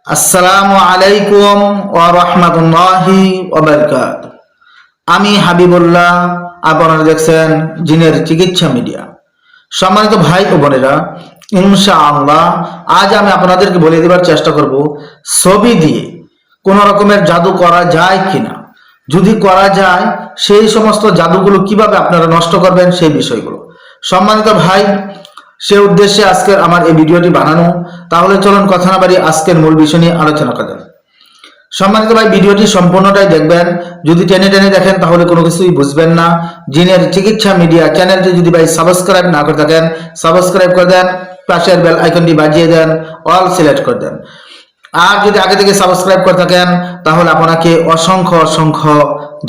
আসসালামু আলাইকুম ওয়া রাহমাতুল্লাহি ওয়া বারাকাতুহু। আমি হাবিবুল্লাহ, আপনারা দেখছেন জিনের চিকিৎসা মিডিয়া। সম্মানিত ভাই ও বোনেরা, ইনশাআল্লাহ আজ আমি আপনাদেরকে বলে দেওয়ার চেষ্টা করব ছবি দিয়ে কোন রকমের জাদু করা যায় কিনা, যদি করা যায় সেই সমস্ত জাদুগুলো কিভাবে আপনারা নষ্ট করবেন সেই বিষয়গুলো। সম্মানিত ভাই, সে উদ্দেশ্যে আজকের আমার এই ভিডিওটি বানানো। তাহলে চলুন কথা না বাড়িয়ে আজকের মূল বিষয় নিয়ে আলোচনা করা যাক। সম্মানিত ভাই, ভিডিওটি সম্পূর্ণটাই দেখবেন। যদি টেনে টেনে দেখেন তাহলে কোনো কিছুই বুঝবেন না। জিনের চিকিৎসা মিডিয়া চ্যানেলটি যদি ভাই সাবস্ক্রাইব না করে থাকেন, সাবস্ক্রাইব করে দেন, পাশের বেল আইকনটি বাজিয়ে দেন, অল সিলেক্ট করে দেন। আর যদি আগে থেকে সাবস্ক্রাইব করে থাকেন তাহলে আপনাকে অসংখ্য অসংখ্য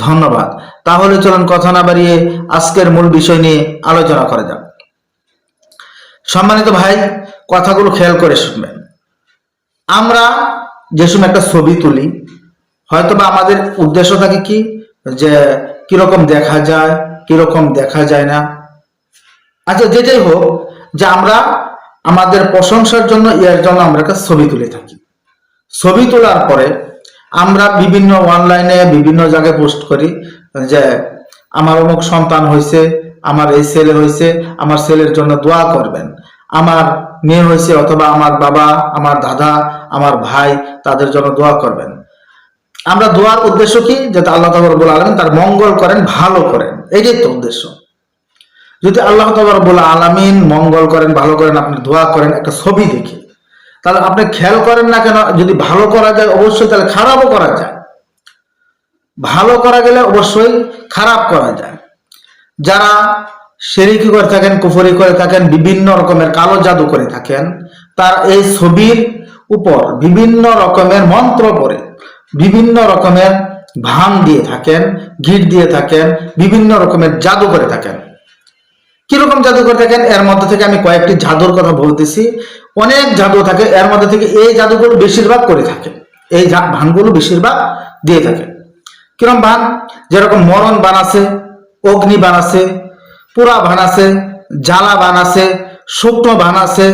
ধন্যবাদ। তাহলে চলুন কথা না বাড়িয়ে আজকের মূল বিষয় নিয়ে আলোচনা করা যাক। সম্মানিত ভাই, কথাগুলো খেয়াল করে শুনবেন। আমরা যে সময় একটা ছবি তুলি, হয়তোবা আমাদের উদ্দেশ্য থাকে কি, যে কিরকম দেখা যায়, কিরকম দেখা যায় না। আচ্ছা, যেটাই হোক, যে আমরা আমাদের প্রশংসার জন্য, এর জন্য আমরা একটা ছবি তুলে থাকি। ছবি তোলার পরে আমরা বিভিন্ন অনলাইনে বিভিন্ন জায়গায় পোস্ট করি যে আমার অমুক সন্তান হয়েছে, আমার এই ছেলে হয়েছে, আমার ছেলের জন্য দোয়া করবেন, আমার মেয়ে হয়েছে, অথবা আমার বাবা, আমার দাদা, আমার ভাই, তাদের জন্য দোয়া করবেন। আমরা দোয়ার উদ্দেশ্য কি, যাতে আল্লাহ তাআলা রব্বুল আলামিন তার মঙ্গল করেন, ভালো করেন, এটাই তো উদ্দেশ্য। যদি আল্লাহ তাআলা রব্বুল আলামিন মঙ্গল করেন, ভালো করেন, আপনি দোয়া করেন একটা ছবি দেখে, তাহলে আপনি খেয়াল করেন না কেন, যদি ভালো করা যায় অবশ্যই তাহলে খারাপও করা যায়। ভালো করা গেলে অবশ্যই খারাপ করা যায়। যারা শিরকি করে থাকেন, কুফরি করে থাকেন, বিভিন্ন রকমের কালো জাদু করে থাকেন, তার এই ছবির উপর বিভিন্ন রকমের মন্ত্র পড়ে, বিভিন্ন রকমের ভান দিয়ে থাকেন, গিট দিয়ে থাকেন, বিভিন্ন রকমের জাদু করে থাকেন। কিরকম জাদু করে থাকেন, এর মধ্যে থেকে আমি কয়েকটি জাদুর কথা বলতেছি। অনেক জাদু থাকে, এর মধ্যে থেকে এই জাদুগুলো বেশিরভাগ করে থাকে, এই ভানগুলো বেশিরভাগ দিয়ে থাকে। কিরকম ভান? যেরকম মরণ বান আছে, অগ্নি বান আছে, পুরা বান আছে, জ্বালা বান আছে, শুকনো বান আছে,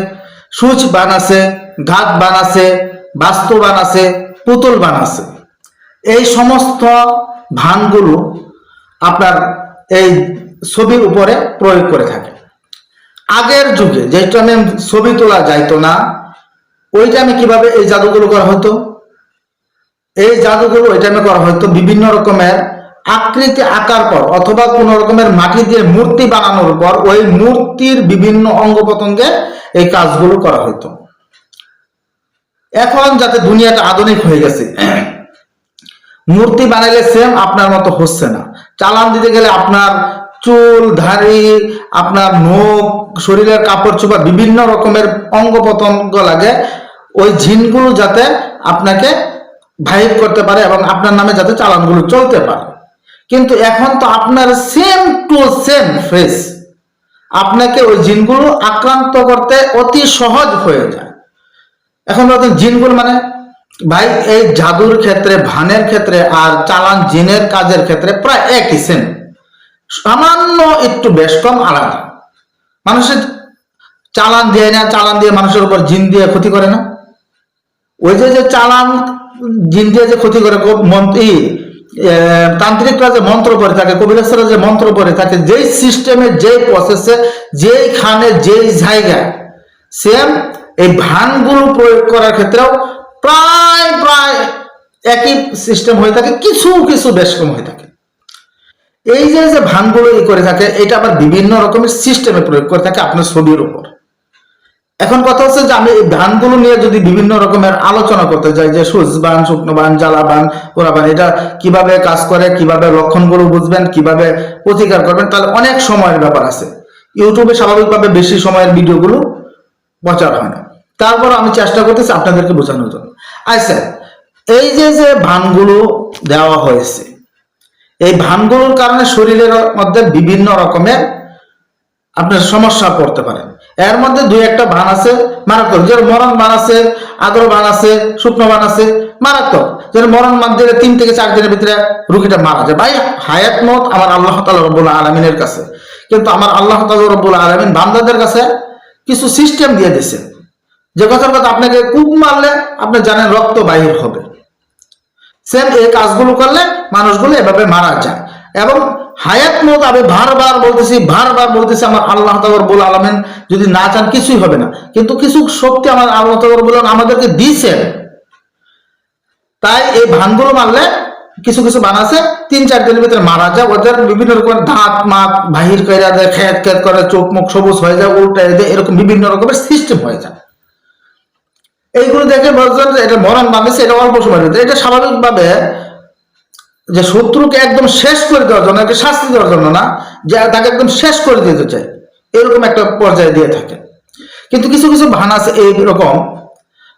সূচ বান আছে, ঘাত বান আছে, বাস্তু বান আছে, পুতুল বান আছে। এই সমস্ত ভানগুলো আপনার এই ছবির উপরে প্রয়োগ করে থাকে। আগের যুগে যেটা আমি ছবি তোলা যাইতো না, ওই টাইমে কিভাবে এই জাদুগুলো করা হতো? এই জাদুগুলো ওই টাইমে করা হতো বিভিন্ন রকমের আকৃতি আঁকার পর, অথবা কোন রকমের মাটি দিয়ে মূর্তি বানানোর পর ওই মূর্তির বিভিন্ন অঙ্গ প্রত্যঙ্গে এই কাজগুলো করা হতো। এখন যাতে দুনিয়াটা আধুনিক হয়ে গেছে, মূর্তি বানাইলে সেম আপনার মতো হচ্ছে না। চালান দিতে গেলে আপনার চুল, দাড়ি, আপনার নখ, শরীরের কাপড় চোপড়, বিভিন্ন রকমের অঙ্গ প্রত্যঙ্গ লাগে, ওই জিনগুলো যাতে আপনাকে ভাইব করতে পারে এবং আপনার নামে যাতে চালানগুলো চলতে পারে। কিন্তু এখন তো আপনার সেম টু সেম ফেস, আপনাকে ওই জিনগুলো আক্রান্ত করতে অতি সহজ হয়ে যায়। এখন বলতেন জিনগুলো মানে, ভাই এই জাদুর ক্ষেত্রে, ভানের ক্ষেত্রে আর চালান জিনের কাজের ক্ষেত্রে প্রায় একই, সেম, সামান্য একটু বেশ কম আলাদা। মানুষের চালান দিয়ে না, চালান দিয়ে মানুষের উপর জিন দিয়ে ক্ষতি করে না। ওই যে চালান জিন দিয়ে যে ক্ষতি করে, তান্ত্রিকরা যে মন্ত্র পড়ে থাকে, কবিরাজরা যে মন্ত্র পড়ে থাকে, যেই সিস্টেমে, যেই প্রসেসে, যেইখানে, যেই জায়গায়, সেম এই ভানগুলো প্রয়োগ করার ক্ষেত্রেও প্রায় প্রায় একই সিস্টেম হয়ে থাকে, কিছু কিছু বেশ কম হয়ে থাকে। এই যে ভানগুলো করে থাকে, এটা আবার বিভিন্ন রকমের সিস্টেমে প্রয়োগ করে থাকে আপনার ছবির উপর। এখন কথা হচ্ছে যে আমি এই ভানগুলো নিয়ে যদি বিভিন্ন রকমের আলোচনা করতে চাই, যে সূচ বান, শুকনো বান, জ্বালা বান, পোড়া বান, এটা কিভাবে কাজ করে, কিভাবে লক্ষণগুলো বুঝবেন, কিভাবে প্রতিকার করবেন, তাহলে অনেক সময়ের ব্যাপার আছে। ইউটিউবে স্বাভাবিকভাবে বেশি সময়ের ভিডিওগুলো প্রচার হয় না, তারপর আমি চেষ্টা করতেছি আপনাদেরকে বোঝানোর জন্য। আচ্ছা, এই যে ভানগুলো দেওয়া হয়েছে, এই ভানগুলোর কারণে শরীরের মধ্যে বিভিন্ন রকমের আপনার সমস্যা পড়তে পারেন। এর মধ্যে দুই একটা ভান আছে মারাত্মক, যেমন মরণ বান আছে, আগ্রহ বান আছে, শুকনো বান আছে, মারাত্মক। যেমন মরণ বান দিলে 3 থেকে 4 দিনের ভিতরে রোগীটা মারা যায়। ভাই হায়াত মত আমার আল্লাহ তাআলা রব্বুল আলামিনের কাছে, কিন্তু আমার আল্লাহ তাআলা রব্বুল আলামিন বান্দাদের কাছে কিছু সিস্টেম দিয়ে দিয়েছেন। যে কথার কথা আপনাকে কূপ মারলে আপনি জানেন রক্ত বাহির হবে, সেম এই কাজগুলো করলে মানুষগুলো এভাবে মারা যায়। এবং হায়াত মত আমি বারবার বলতেছি আমার আল্লাহ রাব্বুল আলামিন যদি না চান কিছুই হবে না, কিন্তু কিছু শক্তি আমার আল্লাহ রাব্বুল আলামিন আমাদেরকে দিয়েছেন। তাই এই ভানগুলো মারলে কিছু কিছু বান আছে 3-4 দিনের ভিতরে মারা যায়, ওদের বিভিন্ন রকমের দাঁত মাত বাহির করে দেয়, খেত খেত করে, চোখ মুখ সবুজ হয়ে যায়, উল্টায় দেয়, এরকম বিভিন্ন রকমের সিস্টেম হয়ে যায়। এইগুলো দেখে বলছেন যে এটা মরণ বাঁধেছে, এটা অল্প সময়ের ভিতরে। এটা স্বাভাবিকভাবে যে শত্রুকে একদম শেষ করে দেওয়ার জন্য, একটা শাস্তি দেওয়ার জন্য না, যে তাকে একদম শেষ করে দিতে চায়, এরকম একটা পর্যায়ে দিয়ে থাকে। কিন্তু কিছু কিছু ভান আছে এইরকম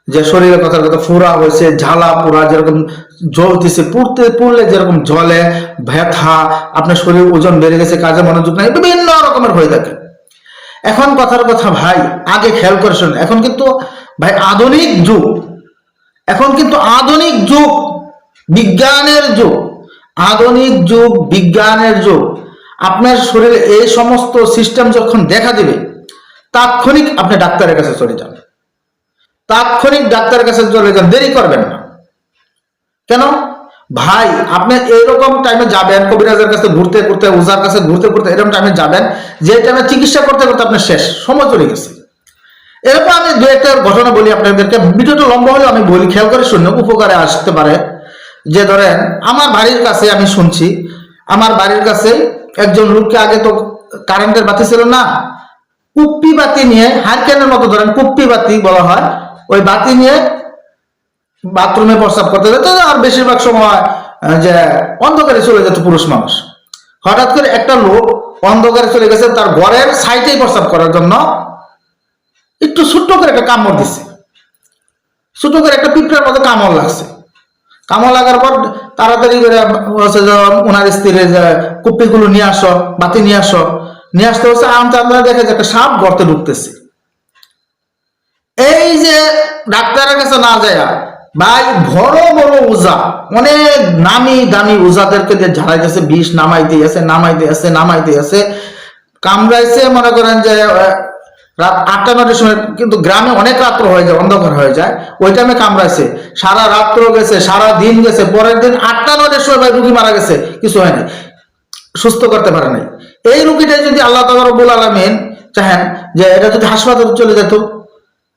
যে শরীরের কথার কথা ফুরা হয়েছে, ঝালা পুরা, যেরকম জ্বলতেছে, পুড়লে যেরকম জলে, ব্যথা, আপনার শরীর ওজন বেড়ে গেছে, কাজে মনোযোগ নাই, বিভিন্ন রকমের হয়ে থাকে। এখন কথার কথা ভাই আগে খেয়াল করে শুনুন, এখন কিন্তু ভাই আধুনিক যুগ, এখন কিন্তু আধুনিক যুগ, বিজ্ঞানের যুগ, আধুনিক যুগ, বিজ্ঞানের যুগ। আপনার শরীরে এই সমস্ত সিস্টেম যখন দেখা দিবে, তাৎক্ষণিক আপনি ডাক্তারের কাছে চলে যান, তাৎক্ষণিক ডাক্তারের কাছে চলে যান, দেরি করবেন না। কেন ভাই, আপনি এইরকম টাইমে যাবেন কবিরাজের কাছে ঘুরতে ঘুরতে, ওঝার কাছে ঘুরতে ঘুরতে, এরকম টাইমে যাবেন যে টাইমে চিকিৎসা করতে করতে আপনার শেষ সময় চলে গেছে। এরকম আমি দু একটা ঘটনা বলি আপনাদেরকে, ভিডিওটা লম্বা হলেও আমি বলি, খেয়াল করে শুনে উপকারে আসতে পারে। যে ধরেন আমার বাড়ির কাছে আমি শুনছি, আমার বাড়ির কাছে একজন লোককে, আগে তো কারেন্টের বাতি ছিল না, কুপ্পি বাতি নিয়ে, হারকেনের মতো ধরেন কুপ্পি বাতি বলা হয়, ওই বাতি নিয়ে বাথরুমে প্রস্রাব করতে যেত। আর বেশিরভাগ সময় যে অন্ধকারে চলে যেত পুরুষ মানুষ। হঠাৎ করে একটা লোক অন্ধকারে চলে গেছে, তার ঘরের সাইডেই প্রস্রাব করার জন্য একটু ছোট্ট করে একটা কামড় দিচ্ছে, ছোট করে একটা পিঁপড়ার মতো কামড় লাগছে। কামড় লাগার পর তাড়াতাড়ি করে ওনার স্ত্রীর কুপ্পিগুলো নিয়ে আসো, বাতি নিয়ে আসো, নিয়ে আসতে হচ্ছে। আমরা দেখে যে একটা সাপ গর্তে ঢুকতেছে। এই যে ডাক্তারের কাছে না যায় ভাই, বড় বড় ওঝা, অনেক নামি দামি ওঝাদেরকে দিয়ে ঝাড়াইতেছে, বিষ নামাইতে আছে, কামড়াইছে। মনে করেন যে রাত 8টা-9টার সময়, কিন্তু গ্রামে অনেক রাত্র হয়ে যায়, অন্ধকার হয়ে যায়, ওই টাইমে কামড়াইছে, সারা রাত্র গেছে, সারা দিন গেছে, পরের দিন 8টা-9টার সময় ভাই রুগী মারা গেছে, কিছু হয় নাই, সুস্থ করতে পারে নাই। এই রুগীটা যদি আল্লাহ তাআলা রাব্বুল আলামিন চাহেন যে এটা যদি হাসপাতালে চলে যেত,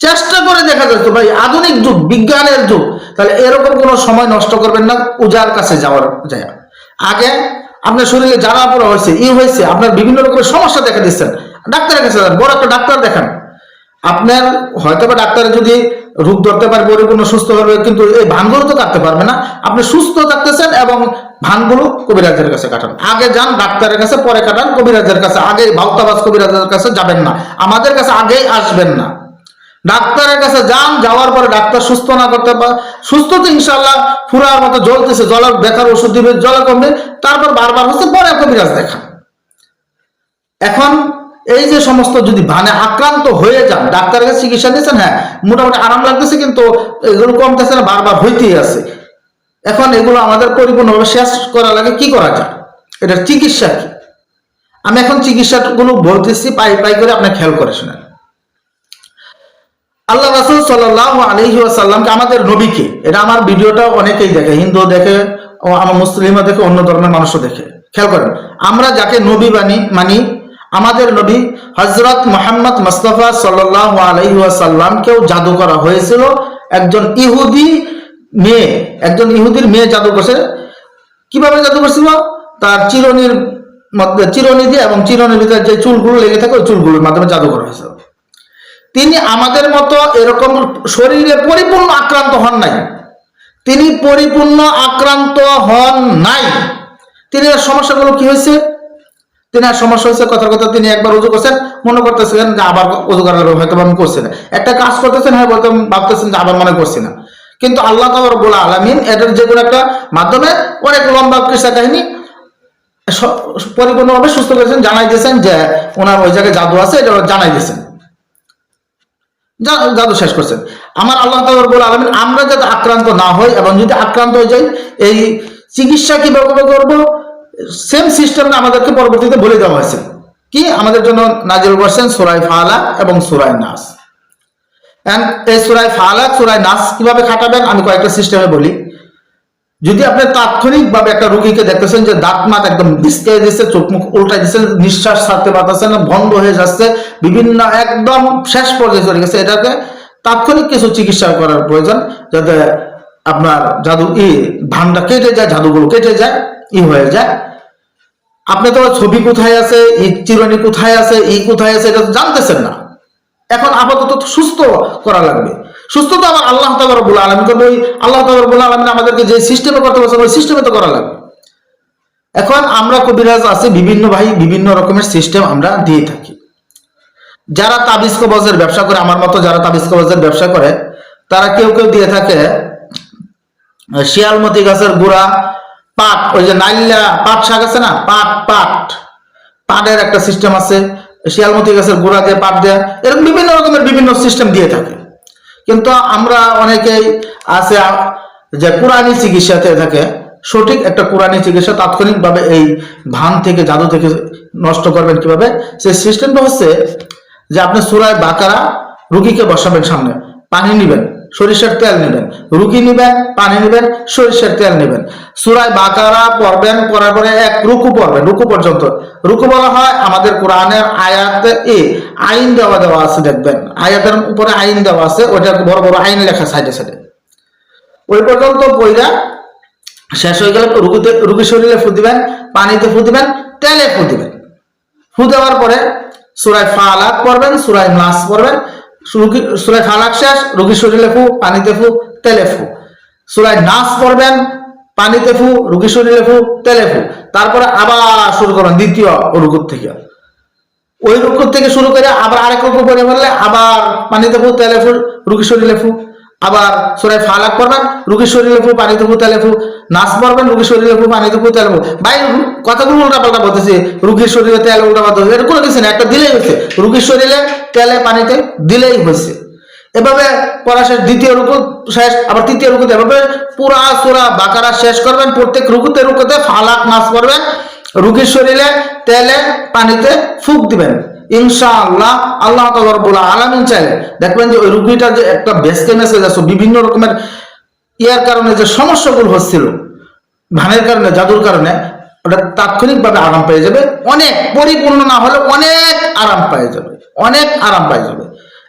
চেষ্টা করে দেখা যেত ভাই, আধুনিক যুগ, বিজ্ঞানের যুগ, তাহলে এরকম কোনো সময় নষ্ট করবেন না উজার কাছে যাওয়ার যায়। আগে আপনার শরীরে যারা পুরো হয়েছে, হয়েছে, আপনার বিভিন্ন রকমের সমস্যা দেখা দিচ্ছেন, ডাক্তারের কাছে যান, বড় একটা ডাক্তার দেখান। আপনার হয়তো বা ডাক্তার যদি রোগ ধরতে পারে, পরিপূর্ণ সুস্থ হবে, কিন্তু এই ভানগুলো তো কাটতে পারবে না। আপনি সুস্থ থাকতেছেন এবং ভানগুলো কবিরাজের কাছে কাটান। আগে যান ডাক্তারের কাছে, পরে কাটান কবিরাজের কাছে। আগে ভাউতাবাজ কবিরাজের কাছে যাবেন না, আমাদের কাছে আগেই আসবেন না। ডাক্তারের কাছে যান, যাওয়ার পরে ডাক্তার সুস্থ না করতে পারে, সুস্থ তো ইনশাল্লাহ ফুরার মতো জ্বলতেছে, জলের ব্যথার ওষুধ দিবে, জলে কমবে, তারপর বারবার হচ্ছে, পরে কবিরাজ দেখান। এখন এই যে সমস্ত যদি ভানে আক্রান্ত হয়ে যান, ডাক্তারের কাছে চিকিৎসা দিয়েছেন, হ্যাঁ মোটামুটি আরাম লাগতেছে, কিন্তু এগুলো কমতেছে না, বারবার হইতেই আছে। এখন এগুলো আমাদের পরিপূর্ণভাবে শেষ করা লাগে, কি করা যায়, এটার চিকিৎসা কি? আমি এখন চিকিৎসাগুলো বলতেছি পাই পাই করে, আপনি খেয়াল করে শুনেন। আল্লাহ রাসূল সাল্লাল্লাহু আলাইহি ওয়াসাল্লামকে, আমাদের নবীকে, এটা আমার ভিডিওটা অনেকেই দেখে, হিন্দু দেখে, ও আমার মুসলিমও দেখে, অন্য ধর্মের মানুষও দেখে। খেয়াল করেন, আমরা যাকে নবী মানি, আমাদের নবী হযরত মুহাম্মদ মুস্তাফা সাল্লাল্লাহু আলাইহি ওয়াসাল্লামকেও জাদু করা হয়েছিল। একজন ইহুদির মেয়ে জাদু করছে। কিভাবে জাদু করছিল? তার চিরনির মধ্যে চিরনি দিয়ে, এবং চিরনির ভিতরে যে চুলগুলো লেগে থাকে, ওই চুলগুলোর মাধ্যমে জাদু করা হয়েছিল। তিনি আমাদের মতো এরকম শরীরে পরিপূর্ণ আক্রান্ত হন নাই, তিনি পরিপূর্ণ আক্রান্ত হন নাই। তিনি সমস্যাগুলো কি হয়েছে? তিনার সমস্যা হয়েছে, কথার কথা, তিনি একবার উজু করছেন, মনে করতেছেন যে আবার উজু করার হয়তো আমি করছি না, একটা কাজ করতেছেন, হ্যাঁ বলতে ভাবতেছেন যে আবার মনে করছি না। কিন্তু আল্লাহ তাআলা রাব্বুল আলামিন এটার যে কোনো একটা মাধ্যমে অনেক লম্বা কিসসা কাহিনী পরিপূর্ণভাবে সুস্থ করেছেন, জানাই দিয়েছেন যে ওনার ওই জায়গায় জাদু আছে, এটা জানাই দিয়েছেন, জাদু শেষ করছেন। আমার আল্লাহ তাআলা রাব্বুল আলামিন আমরা যাতে আক্রান্ত না হই, এবং যদি আক্রান্ত হয়ে যাই, এই চিকিৎসা কিভাবে করবো, সেম সিস্টেমটা আমাদেরকে পরবর্তীতে বলে দেওয়া হয়েছে। কি আমাদের জন্য নাজিল করছেন? সূরা ফালাক এবং সূরা নাস। এই সূরা ফালাক সূরা নাস কিভাবে খাটাবেন আমি কয়েকটা সিস্টেমে বলি। যদি আপনি তাৎক্ষণিকভাবে একটা রোগীকে দেখতেছেন যে দাঁত মাত একদম বিস্কে দিচ্ছে, চোখ মুখ উল্টাই দিচ্ছে, নিঃশ্বাস ছাড়তে পারতেছে না, বন্ধ হয়ে যাচ্ছে, বিভিন্ন একদম শেষ পর্যায়ে চলে গেছে, এটাকে তাৎক্ষণিক কিছু চিকিৎসা করার প্রয়োজন, যাতে আপনার জাদু ভানটা কেটে যায়, জাদুগুলো কেটে যায়, হয়ে যায়। আপনি তো ছবি কোথায় আছে, চিরুনি কোথায় আছে, কোথায় আছে এটা তো জানতেছেন না। এখন আপাতত সুস্থ করা লাগবে। সুস্থ তো আবার আল্লাহ তাআলা রব্বুল আলামিন করবে। ওই আল্লাহ তাআলা রব্বুল আলামিন আমাদেরকে যে সিস্টেমে করতে বলছেন ওই সিস্টেমে তো করা লাগবে। এখন আমরা কবিরাজ আছে বিভিন্ন বিভিন্ন রকমের সিস্টেম আমরা দিয়ে থাকি। যারা তাবিজ কবজের ব্যবসা করে, আমার মতো যারা তাবিজ কবজের ব্যবসা করে, তারা কেউ কেউ দিয়ে থাকে শিয়ালমতি গাছের গুড়া, পাট, ওই যে নাইলা পাট শাক আছে না, পাটের একটা সিস্টেম আছে, শিয়ালমতি গাছের গুড়া দিয়ে পাট দেয়া, এরকম বিভিন্ন রকমের বিভিন্ন সিস্টেম দিয়ে থাকে। কিন্তু আমরা অনেকেই আছে যে কোরআনি চিকিৎসাতে থাকে, সঠিক একটা কোরআনি চিকিৎসা তাৎক্ষণিকভাবে এই ভান থেকে, জাদু থেকে নষ্ট করবেন কিভাবে, সেই সিস্টেমটা হচ্ছে যে আপনি সূরা বাকারা রুগীকে বসাবেন সামনে, পানি নিবেন, সরিষার তেল নেবেন, রুগী নিবেন, পানি নেবেন, সরিষার তেল নেবেন, সূরা বাকারা পড়বেন, পড়ার পরে এক রুকু পড়বেন, রুকু পর্যন্ত। রুকু বলা হয় আমাদের কোরআনের আয়াতে আইন দেওয়া আছে, দেখবেন আয়াতের উপরে আইন দেওয়া আছে, ওইটা বড় বড় আইন লেখা সাইডে সাইডে। ওই পর্যন্ত পড়া শেষ হয়ে গেলে রুগী শরীরে ফু দিবেন, পানিতে ফু দিবেন, তেলে ফু দিবেন। ফু দেওয়ার পরে সূরা ফালাক পড়বেন, সূরা নাস পড়বেন, সূরা ফালাক শেষ, রুগী শরীরে ফু, পানিতে ফু, তেলে ফু। সূরা নাস পড়বেন, পানিতে ফু, রুগী শরীরে ফু, তেলে ফু। তারপরে আবার শুরু করবেন দ্বিতীয় রুকু থেকে। ওই রুকু থেকে শুরু করে আবার আরেক রুকু পড়ে বললে আবার পানিতে ফু, তেলে ফু, রুগী শরীরে ফু। আবার সূরা ফালাক পড়বেন, রুগী শরীরে ফু, পানিতে ফু, তেলে ফু। নাস পড়বেন, রুগী শরীরে ফু, পানিতে ফু, তেলে ফু। ভাই কথাগুলো উল্টাপাল্টা বলতেছি, রুগীর শরীরে তেল উল্টাপাল্টা, এটা কোনো কিছু না, একটা দিলেই হয়েছে, রুগীর শরীরে তেলে পানিতে দিলেই হয়েছে। এভাবে পড়া শেষ, দ্বিতীয় রুকু শেষ, আবার তৃতীয় রুকুতে এভাবে পুরা সূরা বাকারা শেষ করবেন। প্রত্যেক রুকুতে ফালাক নাস পড়বেন, রুগীর শরীরে তেলে পানিতে ফুক দিবেন। ইনশাআল্লাহ আল্লাহ তাআলা রব্বুল আলামিন চাইলে দেখবেন যে ওই রুগীটার যে একটা বেসকে মেসেজ আছে, বিভিন্ন রকমের ইয়ার কারণে যে সমস্যাগুলো হচ্ছিল ভানের কারণে, জাদুর কারণে, ওটা তাৎক্ষণিকভাবে আরাম পেয়ে যাবে। অনেক পরিপূর্ণ না হলে অনেক আরাম পেয়ে যাবে, অনেক আরাম পেয়ে যাবে।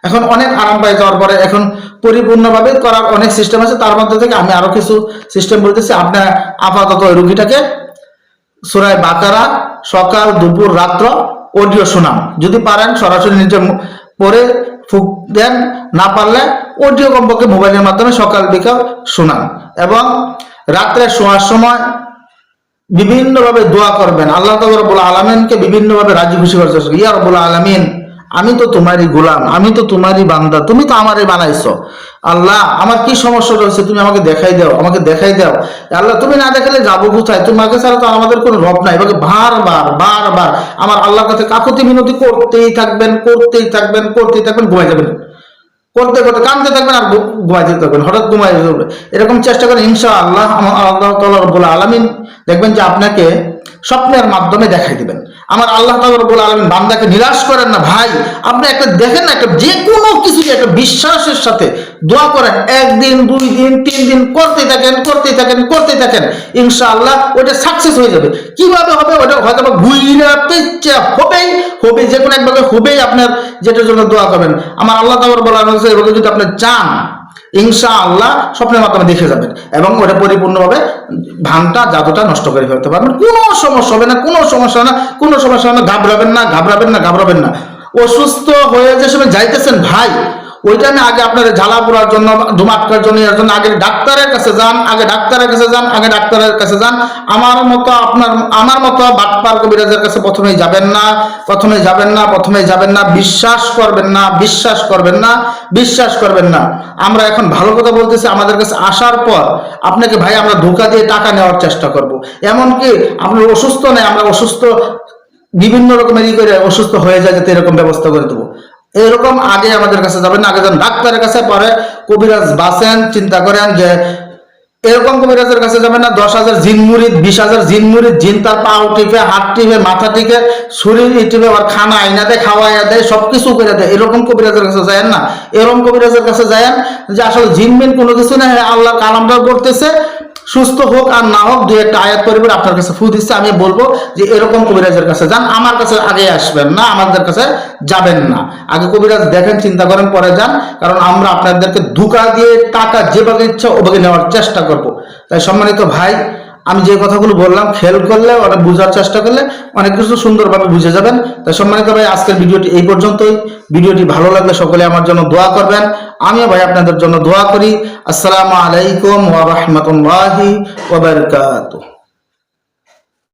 এখন অনেক আরাম পেয়ে যাওয়ার পরে এখন পরিপূর্ণভাবে করার অনেক সিস্টেম আছে। তার মধ্যে থেকে আমি আরো কিছু সিস্টেম বলতেছি। আপনার আপাতত ওই রুগীটাকে সূরা বাকারা সকাল, দুপুর, রাত্র অডিও শোনান। যদি পারেন সরাসরি নিজে পড়ে ফুক দেন, না পারলে অডিও কমপক্ষে মোবাইলের মাধ্যমে সকাল বিকাল শোনান। এবং রাত্রে শোয়ার সময় বিভিন্নভাবে দোয়া করবেন, আল্লাহ তাআলা রব্বুল আলামিনকে বিভিন্নভাবে রাজি খুশি করতে। ইয়া রব্বুল আলামিন, আমি তো তোমারই গোলাম, আমি তো তোমারই বান্দা, তুমি তো আমারই বানাইছো। আল্লাহ আমার কি সমস্যা রয়েছে তুমি আমাকে দেখাই দাও, আমাকে দেখাই দাও। আল্লাহ তুমি না দেখালে যাবো কোথায়, তোমাকে ছাড়া তো আমাদের কোনো রব নাই। এভাবে বারবার আমার আল্লাহর কাছে কাকুতি মিনতি করতেই থাকবেন, ঘুমাই যাবেন, করতে কাঁদতে থাকবেন আর ঘুমাইতে থাকবেন, হঠাৎ ঘুমাই যাবে। এরকম চেষ্টা করেন, ইনশাআল্লাহ আল্লাহ তাআলা রব্বুল আলামিন দেখবেন যে আপনাকে স্বপ্নের মাধ্যমে দেখাই দিবেন। আমার আল্লাহ তাআলা রব্বুল আলামিন বান্দাকে নিরাশ করেন না ভাই। আপনি একটা দেখেন না, একটা যে কোনো কিছু একটা বিশ্বাসের সাথে দোয়া করেন, একদিন, 2 দিন, 3 দিন করতে থাকেন, ইনশাআল্লাহ ওটা সাকসেস হয়ে যাবে। কিভাবে হবে ওটা হয়তো ঘুরে হবে, যে কোনো একভাবে হবেই। আপনার যেটার জন্য দোয়া করবেন, আমার আল্লাহ তাআলা রব্বুল আলামিন এভাবে যদি আপনি চান, ইনশাআল্লাহ স্বপ্নের মাধ্যমে দেখে যাবেন এবং ওটা পরিপূর্ণভাবে ভানটা, জাদুটা নষ্ট করে ফেলতে পারবেন। কোনো সমস্যা হবে না। ঘাবড়াবেন না। অসুস্থ হয়ে যে সময় যাইতেছেন ভাই, ওই টাইমে আগে আপনার ঝালা পোড়ার জন্য, ধুম আটকার জন্য, এর জন্য আগে ডাক্তারের কাছে যান। আমার মতো বাটপার কবিরাজের কাছে প্রথমেই যাবেন না। বিশ্বাস করবেন না। আমরা এখন ভালো কথা বলতেছি, আমাদের কাছে আসার পর আপনাকে ভাই আমরা ধোঁকা দিয়ে টাকা নেওয়ার চেষ্টা করব। এমনকি আপনার অসুস্থ নেই, আমরা অসুস্থ বিভিন্ন রকমের করে অসুস্থ হয়ে যায় যাতে এরকম ব্যবস্থা করে দেবো। এরকম আগে আমাদের কাছে যাবেন না, আগে যান ডাক্তারের কাছে, পরে কবিরাজ বাঁচেন। চিন্তা করেন যে এরকম কবিরাজের কাছে যাবেন না। 10,000 জিন মুরিদ, 20,000 জিন মুরিদ, জিন তার পাও টিপে, হাত টিপে, মাথা টিপে, শরীর টিপে, আবার খানা আইনা দেয়, খাওয়াইয়া দেয়, সবকিছু করে দেয়। এরকম কবিরাজের কাছে যায়েন না। এরকম কবিরাজের কাছে যায়েন যে আসলে জিন মিন কোনো কিছু না, আল্লাহর কালামটা করতেছে, সুস্থ হোক আর না হোক, দুই একটা আয়াত পরিবার আপনার কাছে ফু দিচ্ছে। আমি বলবো যে এরকম কবিরাজের কাছে যান, আমার কাছে আগে আসবেন না, আমাদের কাছে যাবেন না। আগে কবিরাজ দেখেন, চিন্তা করেন, পরে যান। কারণ আমরা আপনাদেরকে ধোঁকা দিয়ে টাকা যেভাবে ইচ্ছা ওভাবে নেওয়ার চেষ্টা করব। তাই সম্মানিত ভাই, আমি যে কথাগুলো বললাম খেয়াল করলে, অনেক বোঝার চেষ্টা করলে অনেক কিছু সুন্দরভাবে বুঝে যাবেন। তাই সম্মানিত ভাই, আজকের ভিডিওটি এই পর্যন্তই। ভিডিওটি ভালো লাগলে সকলে আমার জন্য দোয়া করবেন, আমিও ভাই আপনাদের জন্য দোয়া করি। আসসালামু আলাইকুম ওয়া রাহমাতুল্লাহি ওয়া বারাকাতুহু।